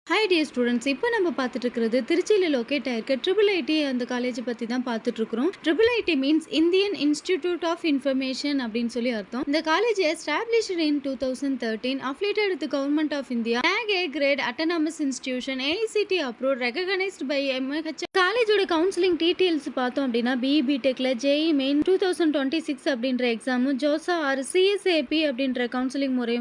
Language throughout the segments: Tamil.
ஹாய் டியர் ஸ்டூடெண்ட்ஸ், இப்போ நம்ம பார்த்துட்டு இருக்கிறது திருச்சியில் லொக்கேட் ஆயிருக்க ட்ரிபிள் ஐடி அந்த காலேஜ் பற்றி தான் பார்த்துட்டு இருக்கிறோம். Triple IT means Indian institute of information அப்படின்னு சொல்லி அர்த்தம். இந்த college established in 2013, affiliated with the government of India, tag A grade autonomous institution, AICT approved, recognized by MHR. காலேஜோட கவுன்சிலிங் டீட்டெயில்ஸ் பார்த்தோம் அப்படின்னா பிஇ டெக்ல ஜேஇ மெயின் 2026 அப்படின்ற எக்ஸாமும், ஜோசா ஆர் சிஎஸ்ஏபி அப்படின்ற கவுன்சிலிங் முறை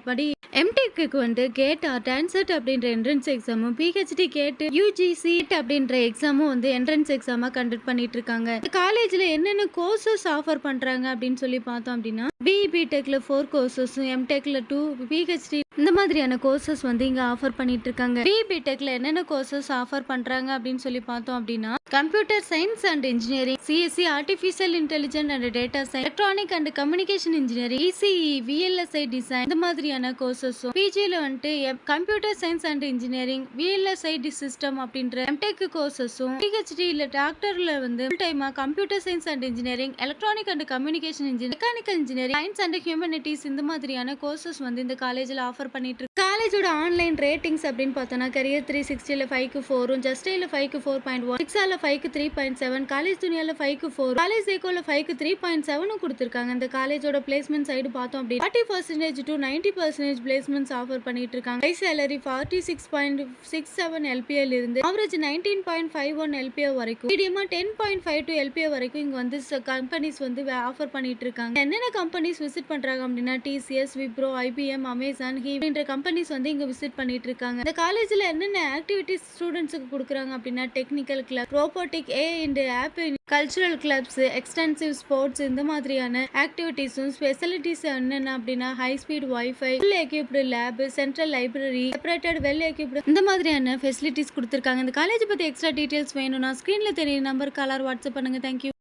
படி எம்டெக்கு வந்து கேட் டான்செட் அப்படின்ற என்ட்ரன்ஸ் எக்ஸாமும், பிஹெச்டி கேட் யூஜிசி அப்படின்ற எக்ஸாமும் வந்து என்ட்ரன்ஸ் எக்ஸாமா கண்டக்ட் பண்ணிட்டு இருக்காங்க. காலேஜ்ல என்னென்ன கோர்சஸ் ஆஃபர் பண்றாங்க அப்படின்னு சொல்லி பார்த்தோம் அப்படின்னா பிஇ டெக்ல 4 கோர்சஸும், எம்டெக்ல 2, பிஹெச்டி இந்த மாதிரியான கோர்சஸ் வந்து இங்க ஆஃபர் பண்ணிட்டு இருக்காங்க. பிஇ டெக்ல என்னென்ன கோர்சஸ் ஆஃபர் பண்றாங்க அப்படின்னு சொல்லி பார்த்தோம் அப்படின்னா computer science and engineering, CSE artificial intelligent and data science, electronic and communication engineering, ECE, VLSI design இந்த மாதிரியான கோர்சஸும், பிஜியில் வந்துட்டு computer science and engineering, VLSI system அப்படின்ற எம்டெக் கோர்சஸும், பிஹெச்டி இல்ல டாக்டர்ல வந்து ஃபுல் டைமா computer science and engineering, electronic and communication engineering, mechanical engineering, science and humanities இந்த மாதிரியான கோர்சஸ் வந்து இந்த காலேஜில் ஆஃபர் பண்ணிட்டு இருக்கு. காலேஜோட ஆன்லைன் ரேட்டிங்ஸ் அப்படின்னு பார்த்தோன்னா கரியர் 360ல 5க்கு 4, ஜஸ்டைல 5க்கு 4.1, சிக்ஸால 5க்கு 3.7, காலேஜ் துணியால 5க்கு 4, காலேஜ் ஏகோல 5க்கு 3.7 கொடுத்திருக்காங்க. இந்த காலேஜோட பிளேஸ்மெண்ட் சைடு பார்த்தோம் அப்படின்னா 40% to 90% பிளேஸ்மெண்ட்ஸ் ஆஃபர் பண்ணிட்டு இருக்காங்க. ஹை சேலரி 46.67 LPL இருந்து ஆவரேஜ் 19.51 LPA வரைக்கும், மீடியமா 10.52 LPA வரைக்கும் இங்க வந்து கம்பெனிஸ் வந்து ஆஃபர் பண்ணிட்டு இருக்காங்க. என்னென்ன கம்பெனிஸ் விசிட் பண்றாங்க அப்படின்னா டிசிஎஸ், விப்ரோ, ஐபிஎம், அமேசான், ஹீவ்ன்ற கம்பெனிஸ் வந்து இங்க விசிட் பண்ணிட்டு இருக்காங்க. இந்த காலேஜ்ல என்னென்ன ஆக்டிவிட்டிஸ் ஸ்டூடெண்ட்ஸ்க்கு கொடுக்குறாங்க அப்படின்னா technical club, robotic, A and app, cultural clubs, extensive sports இந்த மாதிரியான ஆக்டிவிட்டிஸும், ஸ்பெஷலிட்டிஸ் என்னென்ன அப்படின்னா high speed WiFi, well equipped lab, central library, separated well equipped இந்த மாதிரியான ஃபெசிலிட்டிஸ் கொடுத்துருக்காங்க. இந்த காலேஜ் பத்தி எக்ஸ்ட்ரா டீடைல்ஸ் வேணும்னா ஸ்கிரீன்ல தெரியுற நம்பர் கால் ஆர் வாட்ஸ்அப் பண்ணுங்க. தேங்க்யூ.